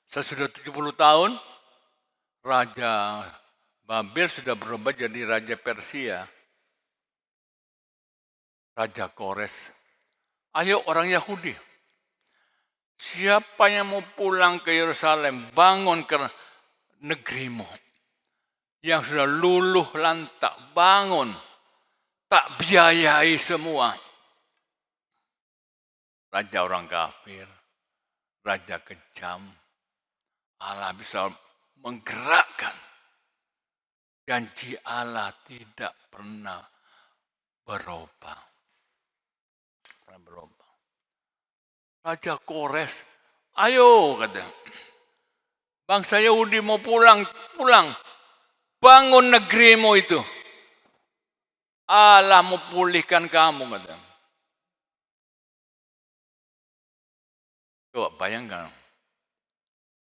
Sesudah 70 tahun, Raja Babel sudah berubah jadi Raja Persia. Raja Kores. Ayo orang Yahudi, siapa yang mau pulang ke Yerusalem, bangun ke negerimu. Yang sudah luluh lantak, bangun. Tak biayai semua. Raja orang kafir, raja kejam. Allah bisa menggerakkan. Janji Allah tidak pernah berubah. Raja Kores, ayo katanya. Bangsa Yahudi mau pulang. Bangun negerimu itu. Allah mau pulihkan kamu katanya. Coba bayangkan,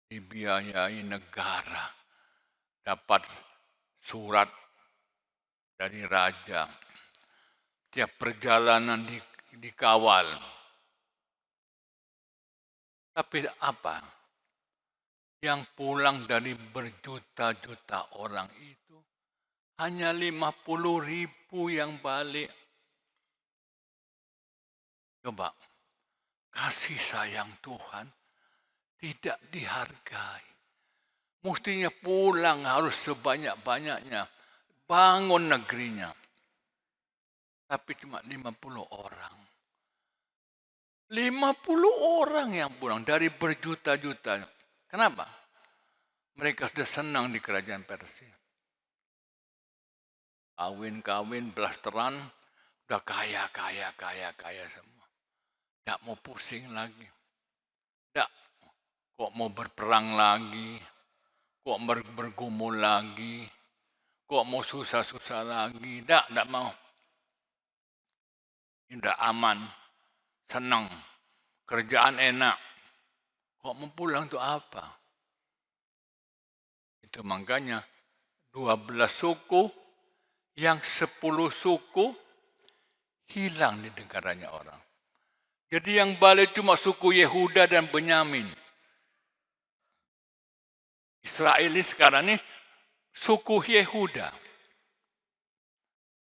dibiayai negara, dapat surat dari raja, tiap perjalanan dikawal. Tapi apa? Yang pulang dari berjuta-juta orang itu, hanya 50.000 yang balik. Coba, kasih sayang Tuhan tidak dihargai. Mestinya pulang harus sebanyak-banyaknya. Bangun negerinya. Tapi cuma 50 orang. 50 orang yang pulang dari berjuta-juta. Kenapa? Mereka sudah senang di kerajaan Persia. Kawin-kawin, blasteran, udah kaya semua. Tidak mau pusing lagi. Tidak, kok mau berperang lagi. Kok bergumul lagi. Kok mau susah-susah lagi. Tidak mau. Tidak aman. Senang. Kerjaan enak. Kok mau pulang itu apa? Itu makanya 12 suku, yang 10 suku hilang di negaranya orang. Jadi yang balik cuma suku Yehuda dan Benyamin. Israel ini sekarang ini suku Yehuda.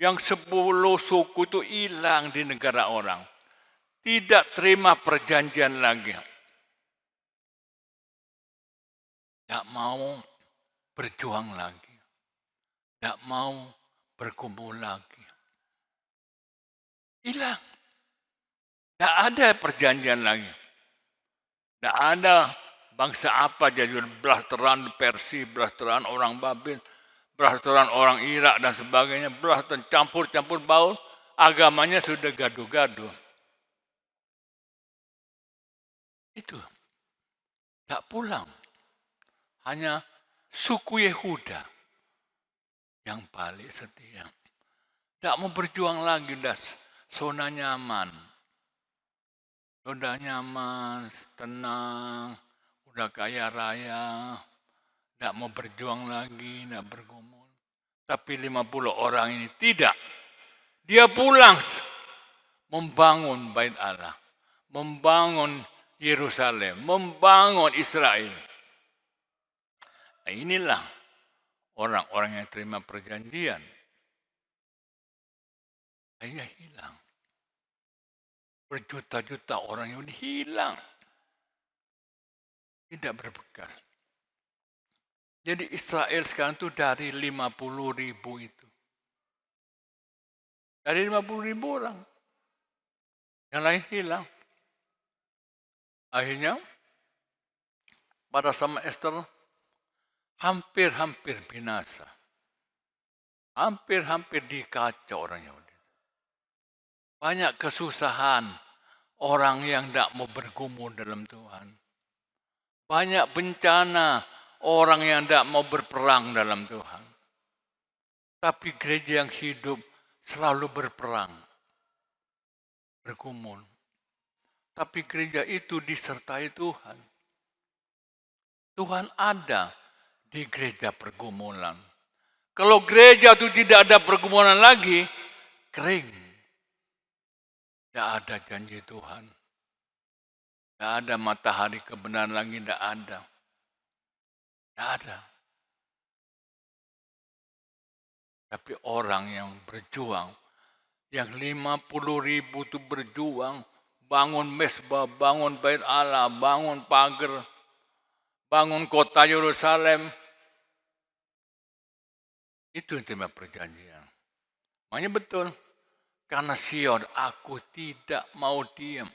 Yang 10 suku itu hilang di negara orang. Tidak terima perjanjian lagi. Tidak mau berjuang lagi. Tidak mau berkumpul lagi. Hilang. Tidak ada perjanjian lagi. Tidak ada bangsa apa jadi blasteran Persia, blasteran orang Babel, blasteran orang Irak dan sebagainya, blasteran campur-campur baur, agamanya sudah gaduh-gaduh. Itu. Tidak pulang. Hanya suku Yehuda yang balik setia. Tidak mau berjuang lagi, udah zona nyaman. Udah nyaman, tenang, udah kaya raya, tidak mau berjuang lagi, tidak bergumul. Tapi 50 orang ini tidak. Dia pulang membangun bait Allah, membangun Yerusalem, membangun Israel. Nah, inilah orang-orang yang terima perjanjian. Akhirnya hilang. Berjuta-juta orang yang hilang. Tidak berbekas. Jadi Israel sekarang itu dari 50.000 itu. Dari 50.000 orang. Yang lain hilang. Akhirnya pada zaman Esther hampir binasa. Hampir dikacau orang Yahudi. Banyak kesusahan orang yang tidak mau bergumul dalam Tuhan. Banyak bencana orang yang tidak mau berperang dalam Tuhan. Tapi gereja yang hidup selalu berperang, bergumul. Tapi gereja itu disertai Tuhan. Tuhan ada di gereja pergumulan. Kalau gereja itu tidak ada pergumulan lagi, kering. Tidak ada janji Tuhan. Tidak ada matahari kebenaran lagi, tidak ada. Tidak ada. Tapi orang yang berjuang, yang 50.000 itu berjuang, bangun mesbah, bangun bait Allah, bangun pagar, bangun kota Yerusalem, itu yang tema perjanjian. Makanya betul, karena Sion, aku tidak mau diam.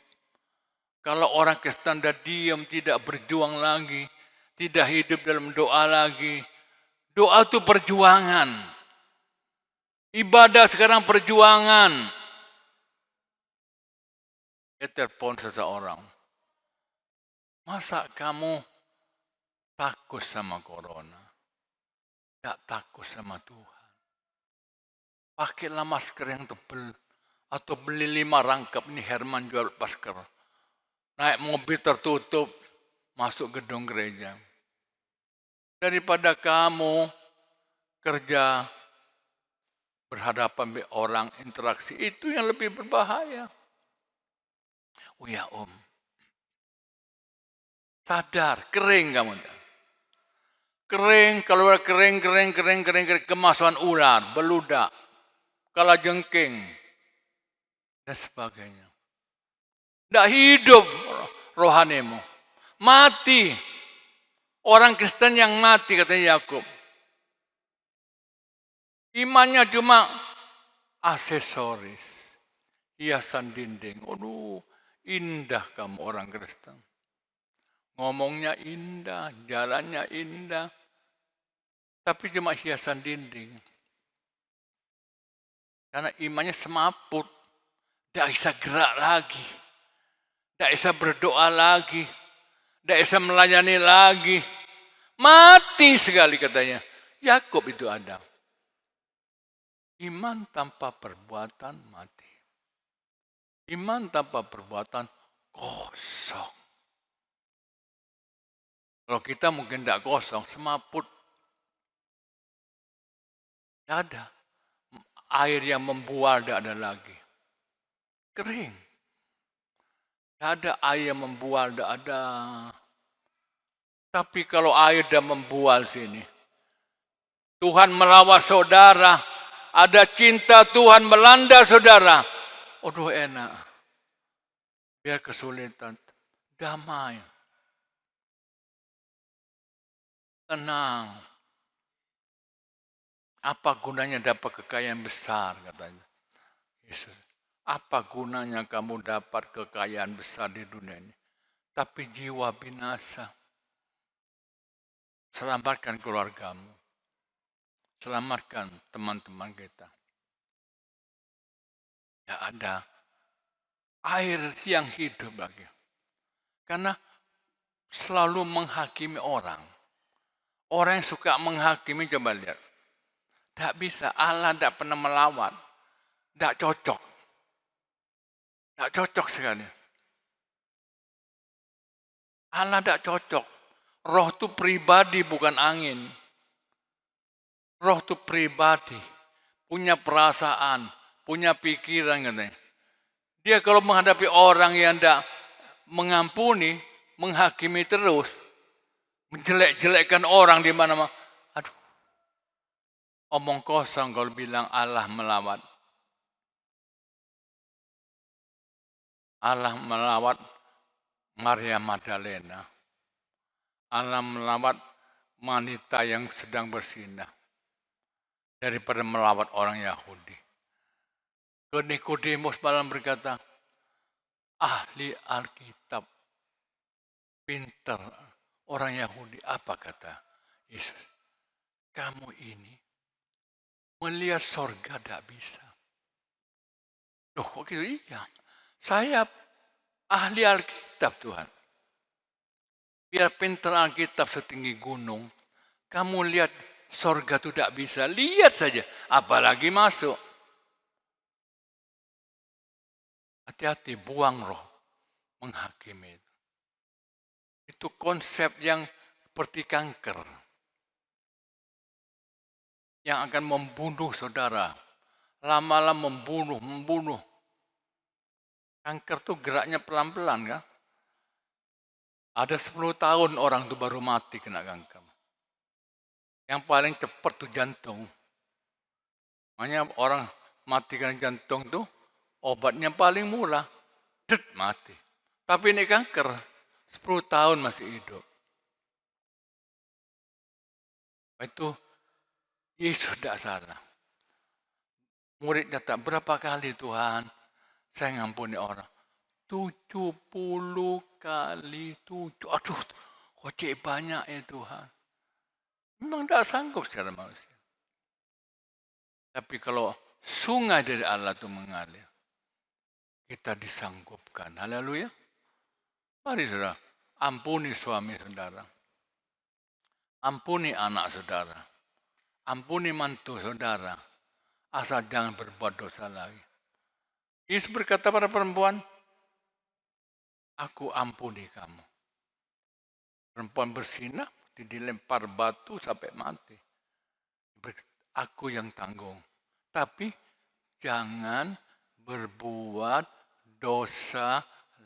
Kalau orang Kristen diam, tidak berjuang lagi, tidak hidup dalam doa lagi. Doa itu perjuangan. Ibadah sekarang perjuangan. Dia telepon seseorang. Masa kamu takut sama corona? Tidak takut sama Tuhan. Pakailah masker yang tebal. Atau beli 5 rangkap. Ini Herman jual masker. Naik mobil tertutup. Masuk gedung gereja. Daripada kamu kerja berhadapan dengan orang, interaksi. Itu yang lebih berbahaya. Oh ya Om. Sadar, kering kamu. Kering, keluar kering, kemasukan ular, beludak, kalajengking, dan sebagainya. Tidak hidup rohanimu. Mati. Orang Kristen yang mati, katanya Yakub. Imannya cuma aksesoris. Hiasan dinding. Aduh, indah kamu orang Kristen. Ngomongnya indah, jalannya indah. Tapi cuma hiasan dinding. Karena imannya semaput. Tidak bisa gerak lagi. Tidak bisa berdoa lagi. Tidak bisa melayani lagi. Mati sekali katanya. Yakub itu ada. Iman tanpa perbuatan mati. Iman tanpa perbuatan kosong. Kalau kita mungkin tidak kosong, semaput. Tidak ada. Air yang membual tidak ada lagi. Kering. Tidak ada air yang membual, tidak ada. Tapi kalau air sudah membual sini, Tuhan melawat saudara, ada cinta Tuhan melanda saudara. Aduh enak. Biar kesulitan, damai. Tenang. Apa gunanya dapat kekayaan besar, katanya Yesus. Apa gunanya kamu dapat kekayaan besar di dunia ini? Tapi jiwa binasa. Selamatkan keluargamu. Selamatkan teman-teman kita. Ya ada air yang hidup lagi. Karena selalu menghakimi orang. Orang yang suka menghakimi, coba lihat. Tidak bisa, Allah tidak pernah melawat. Tidak cocok. Tidak cocok sekali. Allah tidak cocok. Roh itu pribadi bukan angin. Roh itu pribadi. Punya perasaan. Punya pikiran. Katanya. Dia kalau menghadapi orang yang tidak mengampuni. Menghakimi terus. Menjelek-jelekkan orang di mana-mana. Aduh. Omong kosong kalau bilang Allah melawat. Allah melawat Maria Magdalena. Allah melawat wanita yang sedang bersinah. Daripada melawat orang Yahudi. Ke Nikodemus malam berkata, ahli Alkitab, pintar orang Yahudi. Apa kata Yesus? Kamu ini melihat sorga tidak bisa. Loh kok gitu? Iya. Saya ahli Alkitab Tuhan. Biar pintar Alkitab setinggi gunung. Kamu lihat sorga itu tidak bisa. Lihat saja. Apalagi masuk. Hati-hati buang roh. Menghakimi. Itu konsep yang seperti kanker. Yang akan membunuh saudara. Lama-lama membunuh. Kanker itu geraknya pelan-pelan kan. Ada 10 tahun orang itu baru mati kena kanker. Yang paling cepat tuh jantung. Makanya orang mati karena jantung tuh obatnya paling murah. Mati. Tapi ini kanker, 10 tahun masih hidup. Itu Yesus tidak salah. Muridnya tak berapa kali Tuhan saya ngampuni orang. 70 kali 7. Aduh, kocek banyak ya Tuhan. Memang tidak sanggup secara manusia. Tapi kalau sungai dari Allah itu mengalir, kita disanggupkan. Haleluya. Mari saudara, ampuni suami saudara. Ampuni anak saudara. Ampuni mantu saudara. Asal jangan berbuat dosa lagi. Yesus berkata pada perempuan, aku ampuni kamu. Perempuan berzina dilempar batu sampai mati. Aku yang tanggung. Tapi jangan berbuat dosa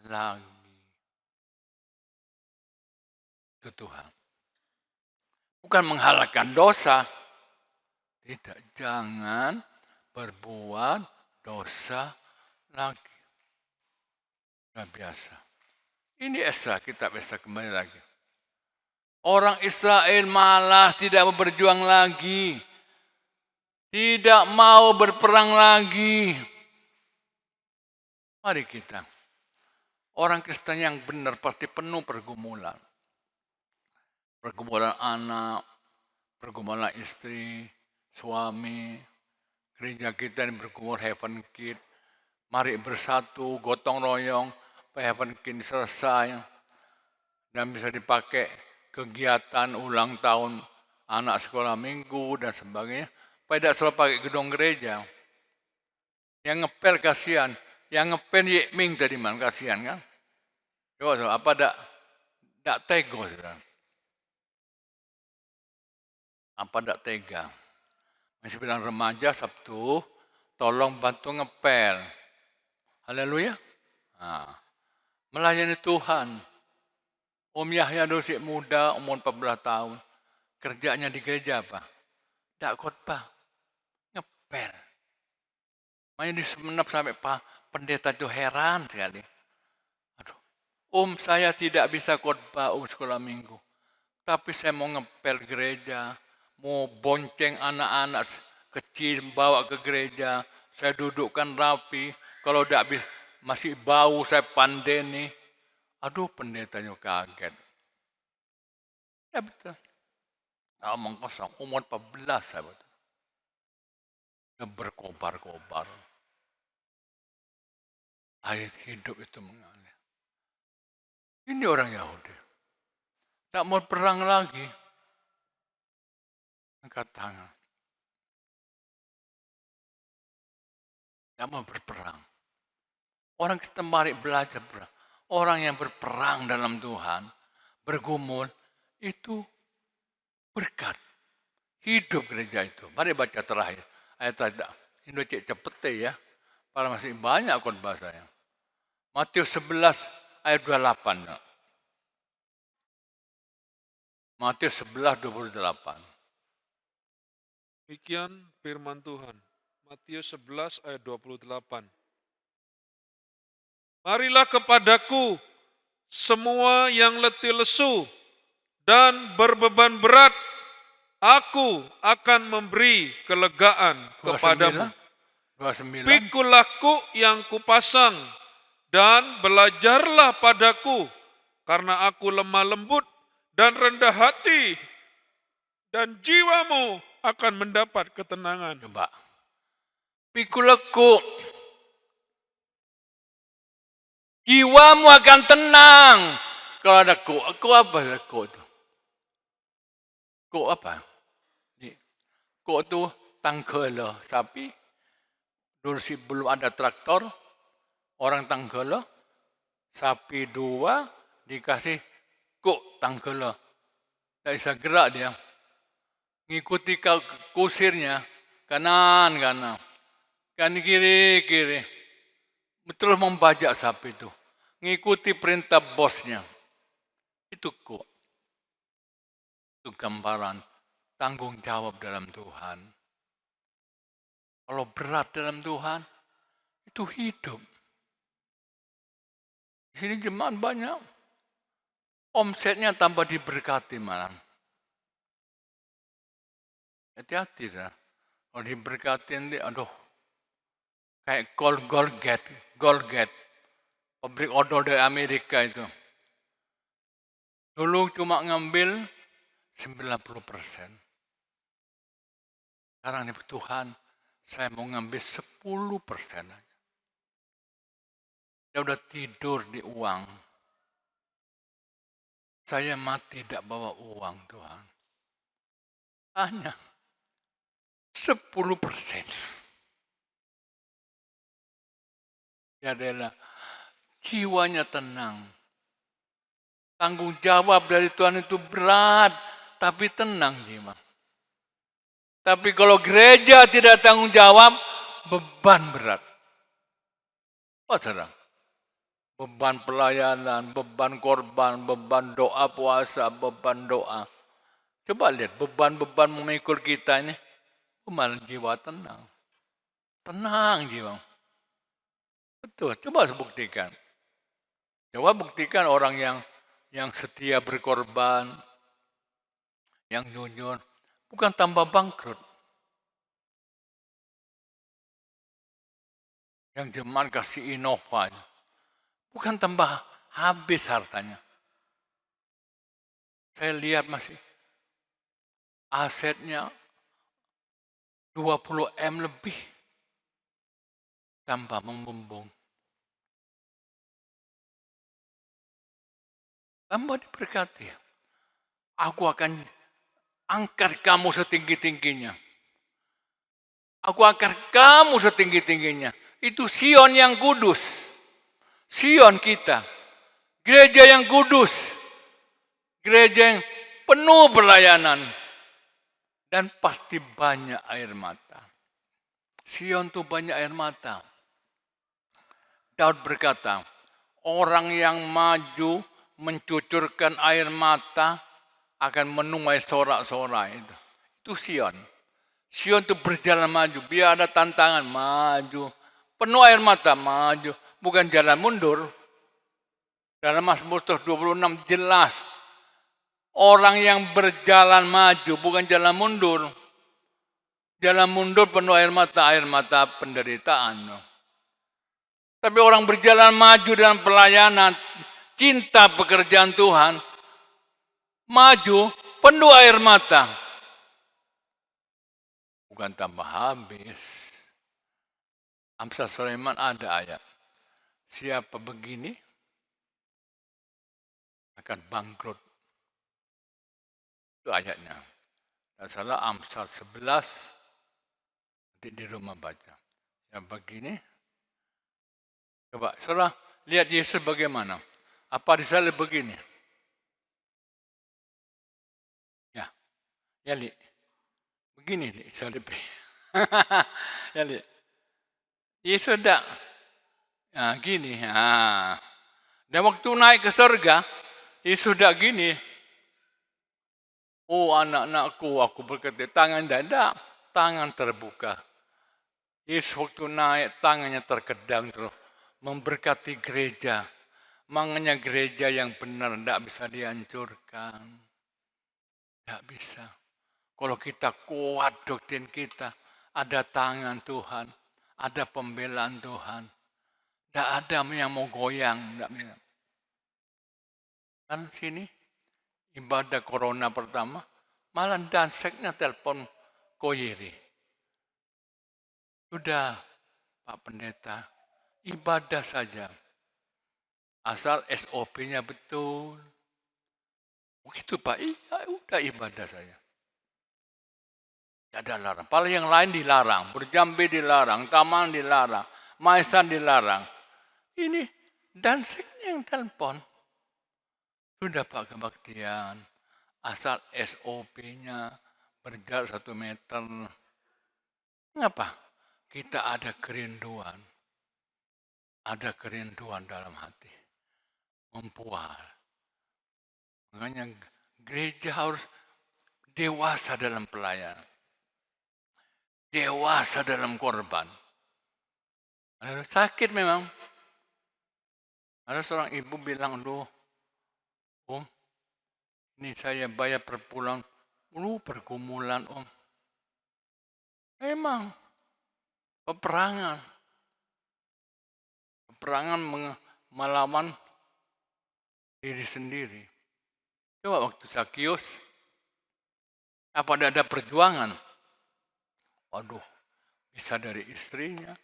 lagi. Itu Tuhan. Bukan menghalalkan dosa. Tidak, jangan berbuat dosa lagi. Sudah biasa. Ini Esra, kitab Esra kembali lagi. Orang Israel malah tidak mau berjuang lagi. Tidak mau berperang lagi. Mari kita. Orang Kristen yang benar pasti penuh pergumulan. Pergumulan anak, pergumulan istri, suami. Gereja kita ini bergumul Heaven Kid. Mari bersatu, gotong royong, Heaven Kid selesai. Dan bisa dipakai kegiatan ulang tahun anak sekolah minggu dan sebagainya. Tidak selalu pakai gedung gereja. Yang ngepel kasihan. Yang ngepel Yekming tadi man kasihan kan. Coba apa tak tego saudara. Apa tak tega. Masih bilang remaja Sabtu, tolong bantu ngepel. Haleluya. Nah, melayani Tuhan. Om Yahya dulu si muda, umur 14 tahun. Kerjanya di gereja apa? Tak khotbah. Ngepel. Makanya di Semenep sampai pendeta itu heran sekali. Aduh, saya tidak bisa khotbah sekolah minggu. Tapi saya mau ngepel gereja. Mau bonceng anak-anak kecil bawa ke gereja. Saya dudukkan rapi. Kalau tidak masih bau saya pandeni. Aduh, pendetanya kaget. Ya betul. Ngomong kosong, umur 14 saya betul. Dia berkobar-kobar. Air hidup itu mengalir. Ini orang Yahudi. Tak mau perang lagi. Angkat tangan. Tak mau berperang. Orang kita mari belajar perang. Orang yang berperang dalam Tuhan, bergumul, itu berkat. Hidup gereja itu. Mari baca terakhir. Ayat tadi. Ini cepet ya. Para masih banyak khotbah saya. Matius 11 ayat 28. Matius 11:28. Demikian firman Tuhan. Matius 11 ayat 28. Marilah kepadaku semua yang letih lesu dan berbeban berat, aku akan memberi kelegaan kepadamu. 29. Pikulah kuk yang kupasang dan belajarlah padaku, karena aku lemah lembut dan rendah hati, dan jiwamu akan mendapat ketenangan. Coba. Pikulah kuk. Jiwamu akan tenang. Kalau ada kuk apa ada kuk itu? Kuk apa? Kuk itu tanggala sapi. Dulu sih belum ada traktor, orang tanggala, sapi 2 dikasih kuk tanggala. Tak bisa gerak dia. Ngikuti kusirnya, kanan, kan kiri. Betul membajak sapi itu. Ngikuti perintah bosnya. Itu kuk. Itu gambaran tanggung jawab dalam Tuhan. Kalau berat dalam Tuhan, itu hidup. Di sini jemaat banyak, omsetnya tambah diberkati malam. Hati-hati dah. Kalau diberkati nanti, aduh, kayak Colgate, pabrik odol dari Amerika itu. Dulu cuma ngambil 90%. Sekarang nih Tuhan, saya mau ngambil 10% aja. Dia udah tidur di uang. Saya mati tidak bawa uang Tuhan. Hanya 10%. Ya adalah jiwanya tenang. Tanggung jawab dari Tuhan itu berat, tapi tenang jiwa. Tapi kalau gereja tidak tanggung jawab, beban berat. Wah sedang. Beban pelayanan, beban korban, beban doa puasa, beban doa. Coba lihat beban-beban memikul kita ini, malah jiwa tenang. Tenang jiwa. Betul, coba buktikan. Coba buktikan orang yang setia berkorban, yang jujur, bukan tambah bangkrut. Yang jemaat kasih Innova, bukan tambah habis hartanya. Saya lihat masih asetnya 20 M lebih tanpa membumbung. Tambah diberkati. Aku akan angkat kamu setinggi-tingginya. Aku angkat kamu setinggi-tingginya. Itu Sion yang kudus. Sion kita. Gereja yang kudus. Gereja yang penuh pelayanan. Dan pasti banyak air mata. Sion itu banyak air mata. Daud berkata, orang yang maju mencucurkan air mata akan menuai sorak-sorai itu. Itu Sion. Sion itu berjalan maju, biar ada tantangan, maju. Penuh air mata, maju. Bukan jalan mundur. Dalam Mazmur 26 jelas. Orang yang berjalan maju, bukan jalan mundur. Jalan mundur penuh air mata penderitaan. Tapi orang berjalan maju dalam pelayanan, cinta pekerjaan Tuhan, maju penuh air mata. Bukan tambah habis. Amsal Sulaiman ada ayat. Siapa begini akan bangkrut. Itu ayatnya. Tidak salah Amsal 11. Nanti di rumah baca. Yang begini. Coba saudara lihat Yesus bagaimana. Apa disalib begini? Ya lihat. Begini salib. Ya lihat. Yesus tidak. Nah, gini. Nah. Dan waktu naik ke surga, Yesus tidak gini. Oh anak-anakku, aku berkata, tangan tidak. Tangan terbuka. Yesus waktu naik, tangannya terkedang terus. Memberkati gereja. Makanya gereja yang benar tidak bisa dihancurkan. Tidak bisa. Kalau kita kuat doktrin kita, ada tangan Tuhan, ada pembelaan Tuhan. Tidak ada yang mau goyang. Kan sini, ibadah corona pertama, malah danseknya telepon Koyeri. Sudah, Pak Pendeta, ibadah saja. Asal SOP-nya betul. Begitu Pak, iya udah ibadah saya. Tidak ada larang. Paling yang lain dilarang. Berjambe dilarang, taman dilarang, maesan dilarang. Ini danseknya yang telepon. Sudah Pak Kebaktian, asal SOP-nya berjarak 1 meter. Mengapa? Kita ada kerinduan. Ada kerinduan dalam hati. Mempual. Makanya gereja harus dewasa dalam pelayanan, dewasa dalam korban. Sakit memang. Ada seorang ibu bilang, "Loh, Om, ini saya bayar per bulan, pergumulan Om." Memang peperangan melawan diri sendiri. Coba waktu Zakius, apa ada perjuangan? Waduh, bisa dari istrinya,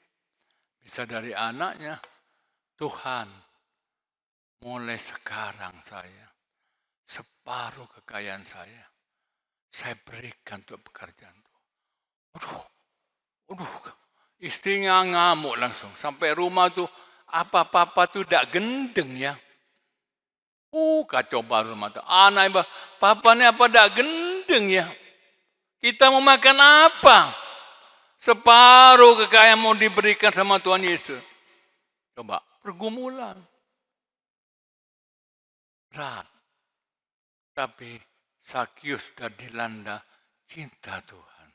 bisa dari anaknya. Tuhan, mulai sekarang saya, separuh kekayaan saya berikan untuk pekerjaan Tuhan. Aduh, istrinya ngamuk langsung. Sampai rumah tuh, apa-apa tuh tidak gendeng ya. Kacau baru rumah tuh. Anak ibu, papanya apa tidak gendeng ya. Kita mau makan apa? Separuh kekayaan mau diberikan sama Tuhan Yesus. Coba, pergumulan. Berat. Tapi Zakius sudah dilanda cinta Tuhan.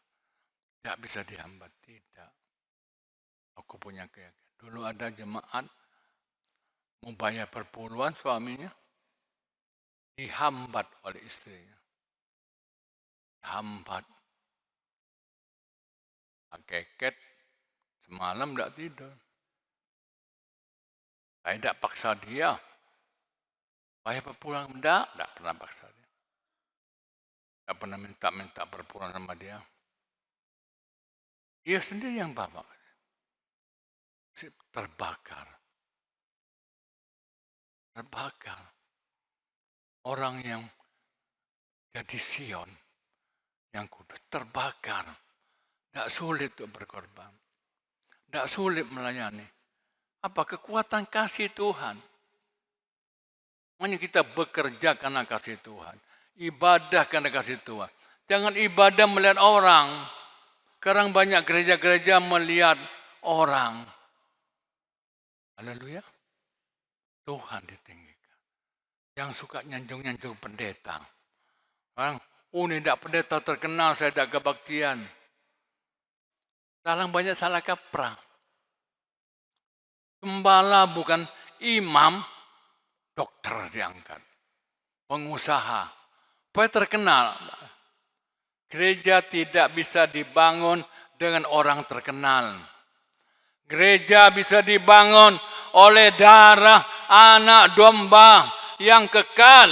Tidak bisa dihambat, tidak. Aku punya keyakinan. Dulu ada jemaat mau bayar perpuluhan suaminya, dihambat oleh istrinya. Hambat. Keket, semalam tidak tidur. Saya tidak paksa dia. Bayar perpuluhan, tidak pernah paksa dia. Tidak pernah minta perpuluhan sama dia. Dia sendiri yang bawa. Terbakar. Orang yang jadi Sion, yang kudus, terbakar. Tidak sulit untuk berkorban. Tidak sulit melayani. Apa kekuatan kasih Tuhan? Makanya kita bekerja karena kasih Tuhan. Ibadah karena kasih Tuhan. Jangan ibadah melihat orang. Sekarang banyak gereja-gereja melihat orang. Haleluya. Tuhan ditinggikan. Yang suka nyanjung-nyanjung pendeta. Orang, ini tidak pendeta terkenal, saya tidak kebaktian. Dalam banyak salah kaprah. Gembala bukan imam, dokter diangkat. Pengusaha. Supaya terkenal. Gereja tidak bisa dibangun dengan orang terkenal. Gereja bisa dibangun oleh darah anak domba yang kekal.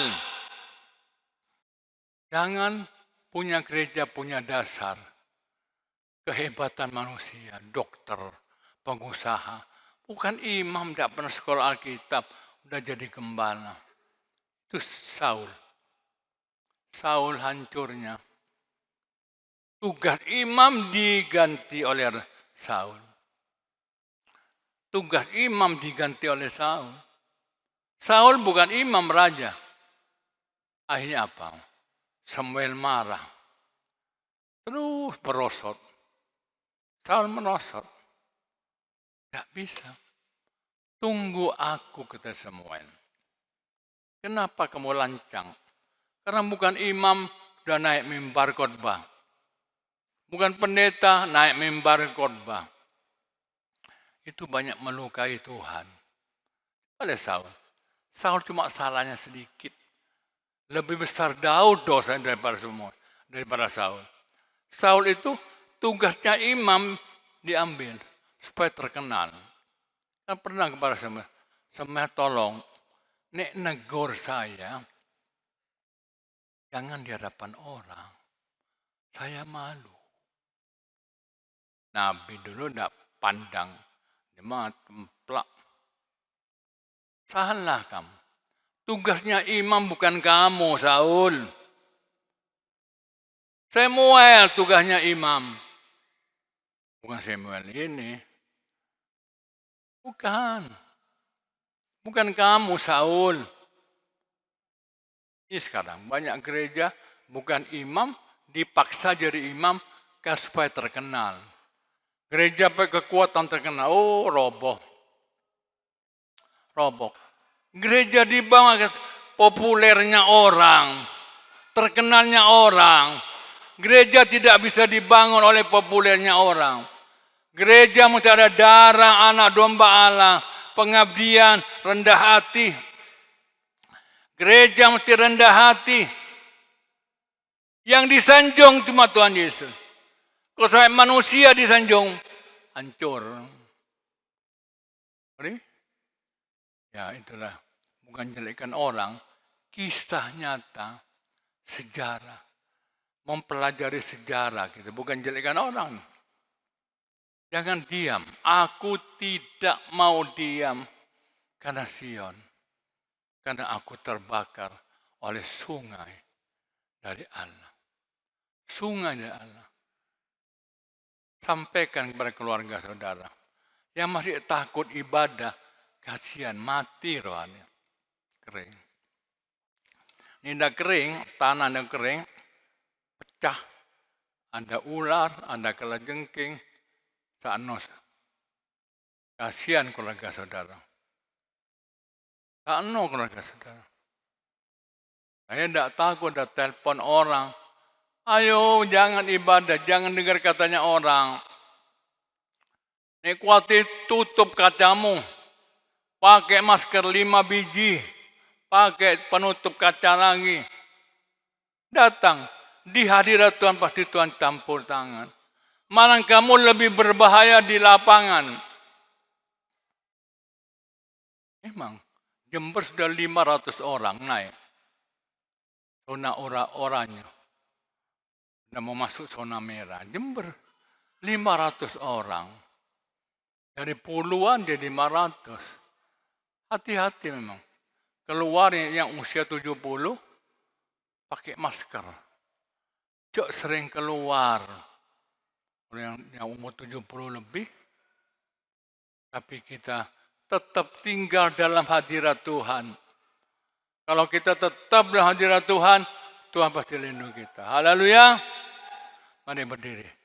Jangan punya gereja punya dasar. Kehebatan manusia, dokter, pengusaha. Bukan imam, tidak pernah sekolah Alkitab, udah jadi gembala. Itu Saul. Saul hancurnya. Tugas imam diganti oleh Saul. Tugas imam diganti oleh Saul. Saul bukan imam raja. Akhirnya apa? Samuel marah. Terus berosot. Saul merosot. Tidak bisa. Tunggu aku, kata Samuel. Kenapa kamu lancang? Karena bukan imam sudah naik mimbar khotbah. Bukan pendeta naik mimbar khotbah. Itu banyak melukai Tuhan. Oleh Saul. Saul cuma salahnya sedikit. Lebih besar Daud dosa daripada semua. Daripada Saul. Saul itu tugasnya imam diambil. Supaya terkenal. Kan pernah kepada Samuel tolong. Nek negur saya. Jangan di hadapan orang. Saya malu. Nabi dulu tidak pandang. Dia mah templak. Salah kamu. Tugasnya imam bukan kamu, Saul. Samuel tugasnya imam. Bukan Samuel ini. Bukan. Bukan kamu, Saul. Ini sekarang banyak gereja bukan imam, dipaksa jadi imam supaya terkenal. Gereja pakai kekuatan terkenal, roboh. Gereja dibangun populernya orang, terkenalnya orang, Gereja tidak bisa dibangun oleh populernya orang. Gereja mesti ada darah anak domba Allah, pengabdian, rendah hati. Gereja mesti rendah hati. Yang disanjung cuma Tuhan Yesus. Kalau sampai manusia disanjung, hancur. Ya itulah, bukan jelekkan orang, kisah nyata, sejarah. Mempelajari sejarah kita, bukan jelekkan orang. Jangan diam. Aku tidak mau diam karena Sion. Karena aku terbakar oleh sungai dari Allah. Sungai dari Allah. Sampaikan kepada keluarga saudara. Yang masih takut ibadah, kasihan, mati rohani. Kering. Ini dah kering, tanah dah kering, pecah. Ada ular, ada kalajengking, sanos. Kasihan keluarga saudara. Sakno keluarga saudara. Saya tidak takut ada telepon orang. Ayo jangan ibadah, jangan dengar katanya orang. Nikmati tutup kacamu. Pakai masker 5 biji. Pakai penutup kaca lagi. Datang. Di hadirat Tuhan pasti Tuhan campur tangan. Malah kamu lebih berbahaya di lapangan. Memang. Jember sudah 500 orang naik. Zona oranye. Sudah mau masuk zona merah. Jember 500 orang. Dari puluhan jadi 500. Hati-hati memang. Keluar yang usia 70 pakai masker. Jok sering keluar. Yang umur 70 lebih. Tapi kita tetap tinggal dalam hadirat Tuhan. Kalau kita tetap dalam hadirat Tuhan, Tuhan pasti lindungi kita. Haleluya. Mari berdiri.